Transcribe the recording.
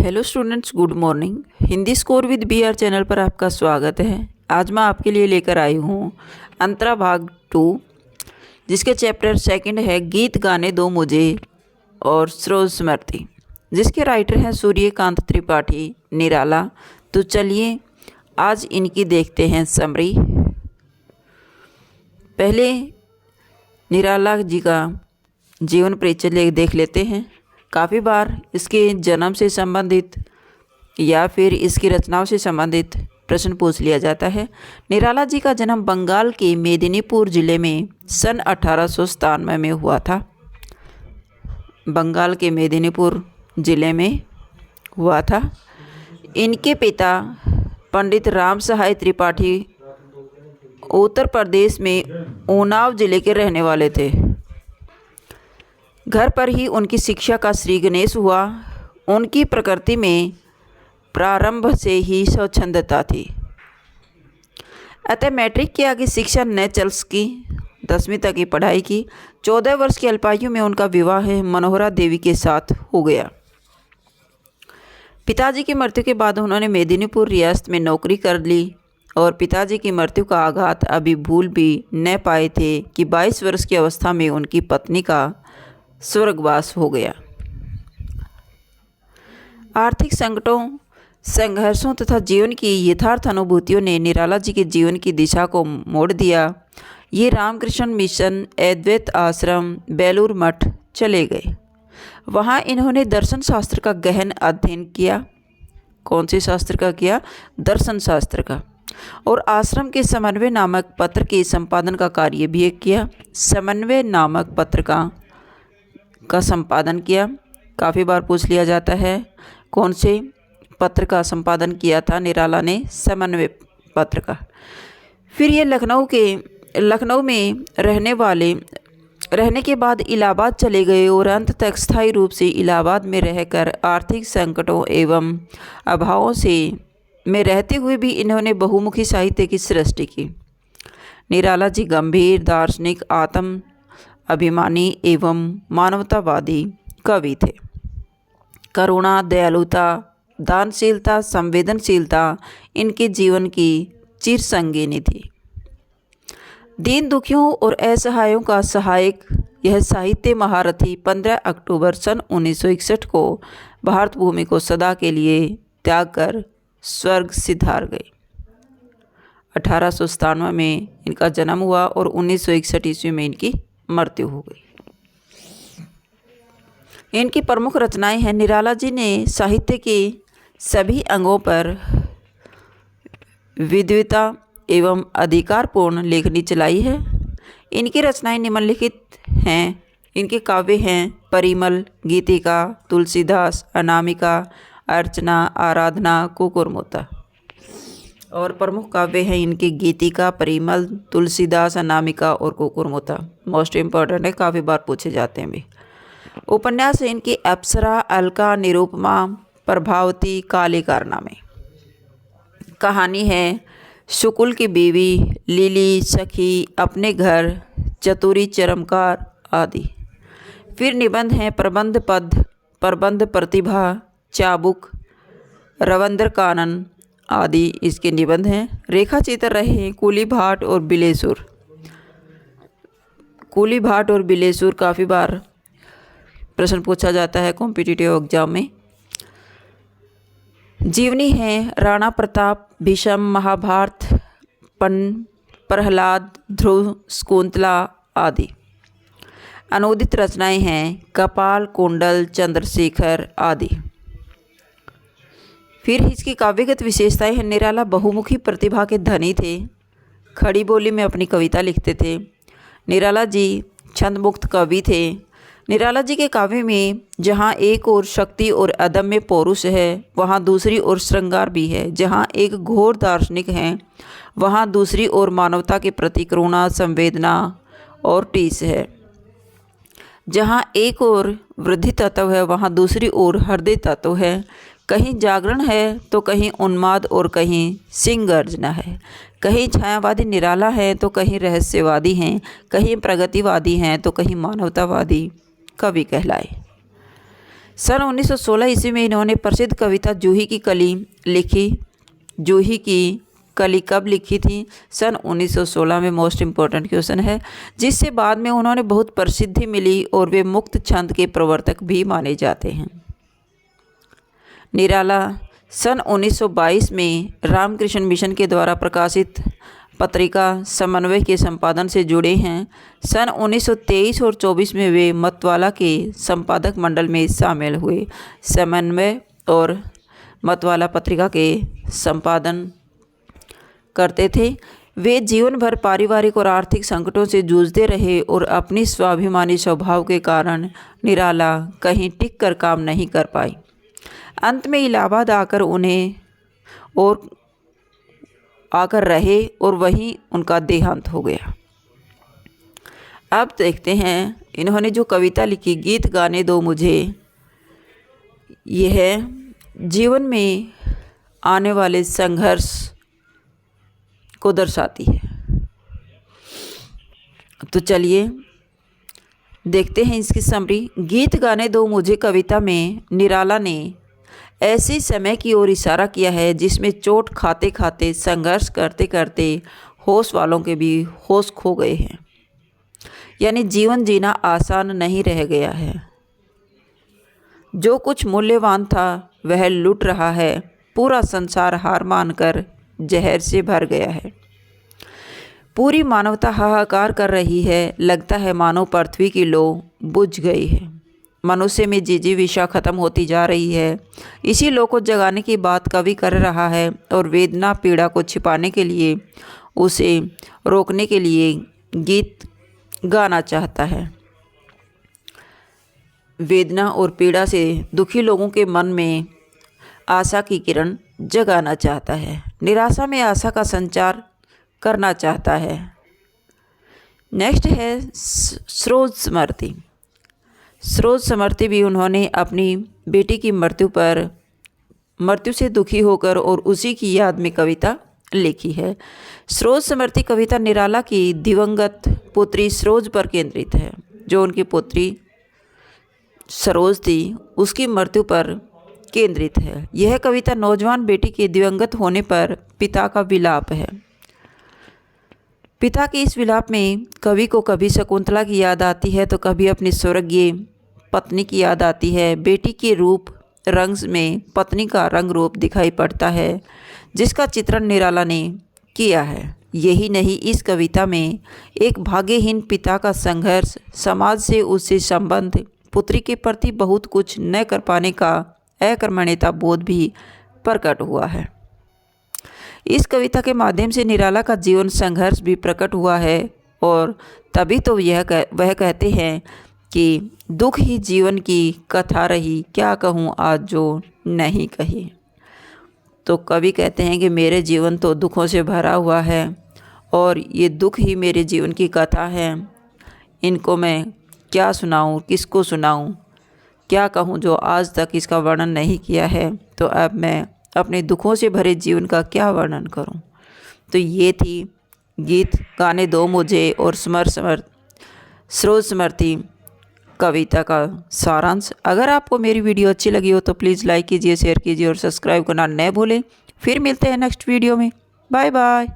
Hello students, good morning. Hindi score with BR channel पर आपका स्वागत है। आज मैं आपके लिए लेकर आई हूँ अंतरा भाग 2, जिसके चैप्टर सेकंड है गीत गाने दो मुझे और सरोज स्मृति, जिसके राइटर हैं सूर्यकांत त्रिपाठी निराला। तो चलिए आज इनकी देखते हैं समरी। पहले निराला जी का जीवन परिचय देख लेते हैं। काफ़ी बार इसके जन्म से संबंधित या फिर इसकी रचनाओं से संबंधित प्रश्न पूछ लिया जाता है। निराला जी का जन्म बंगाल के मेदिनीपुर ज़िले में सन 1897 में हुआ था। बंगाल के मेदिनीपुर ज़िले में हुआ था। इनके पिता पंडित राम सहाय त्रिपाठी उत्तर प्रदेश में उन्नाव ज़िले के रहने वाले थे। घर पर ही उनकी शिक्षा का श्री गणेश हुआ। उनकी प्रकृति में प्रारंभ से ही स्वच्छंदता थी, अतः मैट्रिक के आगे शिक्षा न चल सकी। 10वीं तक की पढ़ाई की। 14 वर्ष की अल्पायु में उनका विवाह मनोहरा देवी के साथ हो गया। पिताजी की मृत्यु के बाद उन्होंने मेदिनीपुर रियासत में नौकरी कर ली और पिताजी की मृत्यु का आघात अभी भूल भी न पाए थे कि 22 वर्ष की अवस्था में उनकी पत्नी का स्वर्गवास हो गया। आर्थिक संकटों, संघर्षों तथा जीवन की यथार्थ अनुभूतियों ने निराला जी के जीवन की दिशा को मोड़ दिया। ये रामकृष्ण मिशन, अद्वैत आश्रम, बेलूर मठ चले गए। वहाँ इन्होंने दर्शन शास्त्र का गहन अध्ययन किया। कौन से शास्त्र का किया? दर्शन शास्त्र का। और आश्रम के समन्वय नामक पत्र के संपादन का कार्य भी किया। समन्वय नामक पत्र का संपादन किया। काफ़ी बार पूछ लिया जाता है कौन से पत्र का संपादन किया था निराला ने? समन्वय पत्र का। फिर ये लखनऊ में रहने के बाद इलाहाबाद चले गए और अंत तक स्थायी रूप से इलाहाबाद में रहकर आर्थिक संकटों एवं अभावों में रहते हुए भी इन्होंने बहुमुखी साहित्य की सृष्टि की। निराला जी गंभीर, दार्शनिक, आत्म अभिमानी एवं मानवतावादी कवि थे। करुणा, दयालुता, दानशीलता, संवेदनशीलता इनके जीवन की चिरसंगिनी थी। दीन दुखियों और असहायों का सहायक यह साहित्य महारथी 15 अक्टूबर सन 1961 को भारत भूमि को सदा के लिए त्याग कर स्वर्ग सिधार गए। 1897 में इनका जन्म हुआ और 1961 ईस्वी में इनकी मृत्यु हो गई। इनकी प्रमुख रचनाएं हैं। निराला जी ने साहित्य के सभी अंगों पर विद्वता एवं अधिकारपूर्ण लेखनी चलाई है। इनकी रचनाएं निम्नलिखित हैं। इनके काव्य हैं परिमल, गीतिका, तुलसीदास, अनामिका, अर्चना, आराधना, कुकुरमुत्ता। और प्रमुख काव्य हैं इनके गीतिका, परिमल, तुलसीदास, अनामिका और कुकुरमुत्ता। मोस्ट इम्पॉर्टेंट है, काफ़ी बार पूछे जाते हैं भी। उपन्यास है इनके अप्सरा, अलका, निरुपमा, प्रभावती, काले कारनामे। कहानी है शुकुल की बीवी, लिली, सखी, अपने घर, चतुरी, चरमकार आदि। फिर निबंध हैं प्रबंध पद, प्रबंध प्रतिभा, चाबुक, रवंद्र कानन आदि इसके निबंध हैं। रेखा चित्र रहे हैं कूली भाट और बिलेसुर। कूली भाट और बिलेसुर काफ़ी बार प्रश्न पूछा जाता है कॉम्पिटिटिव एग्जाम में। जीवनी है राणा प्रताप, भीष्म, महाभारत, प्रहलाद, ध्रुव, शकुंतला आदि। अनुदित रचनाएं हैं कपाल, कुंडल, चंद्रशेखर आदि। फिर इसकी काव्यगत विशेषताएं हैं। निराला बहुमुखी प्रतिभा के धनी थे। खड़ी बोली में अपनी कविता लिखते थे। निराला जी छंदमुक्त कवि थे। निराला जी के काव्य में जहाँ एक ओर शक्ति और अदम्य पौरुष है, वहाँ दूसरी ओर श्रृंगार भी है। जहाँ एक घोर दार्शनिक है, वहाँ दूसरी ओर मानवता के प्रति करुणा, संवेदना और टीस है। जहाँ एक ओर वृद्धि तत्व है, वहाँ दूसरी ओर हृदय तत्व है। कहीं जागरण है तो कहीं उन्माद और कहीं सिंह गर्जना है। कहीं छायावादी निराला है तो कहीं रहस्यवादी हैं। कहीं प्रगतिवादी हैं तो कहीं मानवतावादी कवि कहलाए। सन 1916 ईस्वी में इन्होंने प्रसिद्ध कविता जूही की कली लिखी। जूही की कली कब लिखी थी? सन 1916 में। मोस्ट इम्पोर्टेंट क्वेश्चन है, जिससे बाद में उन्होंने बहुत प्रसिद्धि मिली और वे मुक्त छंद के प्रवर्तक भी माने जाते हैं। निराला सन 1922 में रामकृष्ण मिशन के द्वारा प्रकाशित पत्रिका समन्वय के संपादन से जुड़े हैं। सन 1923 और 24 में वे मतवाला के संपादक मंडल में शामिल हुए। समन्वय और मतवाला पत्रिका के संपादन करते थे। वे जीवन भर पारिवारिक और आर्थिक संकटों से जूझते रहे और अपनी स्वाभिमानी स्वभाव के कारण निराला कहीं टिक कर काम नहीं कर पाई। अंत में इलाहाबाद आकर रहे और वहीं उनका देहांत हो गया। अब देखते हैं इन्होंने जो कविता लिखी, गीत गाने दो मुझे, यह जीवन में आने वाले संघर्ष को दर्शाती है। तो चलिए देखते हैं इसकी समरी। गीत गाने दो मुझे कविता में निराला ने ऐसे समय की ओर इशारा किया है जिसमें चोट खाते खाते, संघर्ष करते करते होश वालों के भी होश खो गए हैं। यानी जीवन जीना आसान नहीं रह गया है। जो कुछ मूल्यवान था वह लुट रहा है। पूरा संसार हार मानकर जहर से भर गया है। पूरी मानवता हाहाकार कर रही है। लगता है मानो पृथ्वी की लौ बुझ गई है। मनुष्य में जिजीविषा खत्म होती जा रही है। इसी लौ को जगाने की बात कवि कर रहा है और वेदना पीड़ा को छिपाने के लिए, उसे रोकने के लिए गीत गाना चाहता है। वेदना और पीड़ा से दुखी लोगों के मन में आशा की किरण जगाना चाहता है। निराशा में आशा का संचार करना चाहता है। नेक्स्ट है सरोज स्मृति। सरोज स्मृति भी उन्होंने अपनी बेटी की मृत्यु से दुखी होकर और उसी की याद में कविता लिखी है। सरोज स्मृति कविता निराला की दिवंगत पुत्री सरोज पर केंद्रित है। जो उनकी पुत्री सरोज थी उसकी मृत्यु पर केंद्रित है। यह कविता नौजवान बेटी के दिवंगत होने पर पिता का विलाप है। पिता के इस विलाप में कवि को कभी शकुंतला की याद आती है तो कभी अपनी स्वर्गीय पत्नी की याद आती है। बेटी के रूप रंग में पत्नी का रंग रूप दिखाई पड़ता है जिसका चित्रण निराला ने किया है। यही नहीं, इस कविता में एक भाग्यहीन पिता का संघर्ष, समाज से उससे संबंध, पुत्री के प्रति बहुत कुछ न कर पाने का अकर्मण्यता बोध भी प्रकट हुआ है। इस कविता के माध्यम से निराला का जीवन संघर्ष भी प्रकट हुआ है और तभी तो वह कहते हैं कि दुख ही जीवन की कथा रही, क्या कहूँ आज जो नहीं कही। तो कवि कहते हैं कि मेरे जीवन तो दुखों से भरा हुआ है और ये दुख ही मेरे जीवन की कथा है। इनको मैं क्या सुनाऊँ, किसको सुनाऊँ, क्या कहूँ जो आज तक इसका वर्णन नहीं किया है। तो अब मैं अपने दुखों से भरे जीवन का क्या वर्णन करूं। तो ये थी गीत गाने दो मुझे और सरोज स्मृति कविता का सारांश। अगर आपको मेरी वीडियो अच्छी लगी हो तो प्लीज़ लाइक कीजिए, शेयर कीजिए और सब्सक्राइब करना न भूलें। फिर मिलते हैं नेक्स्ट वीडियो में। Bye bye.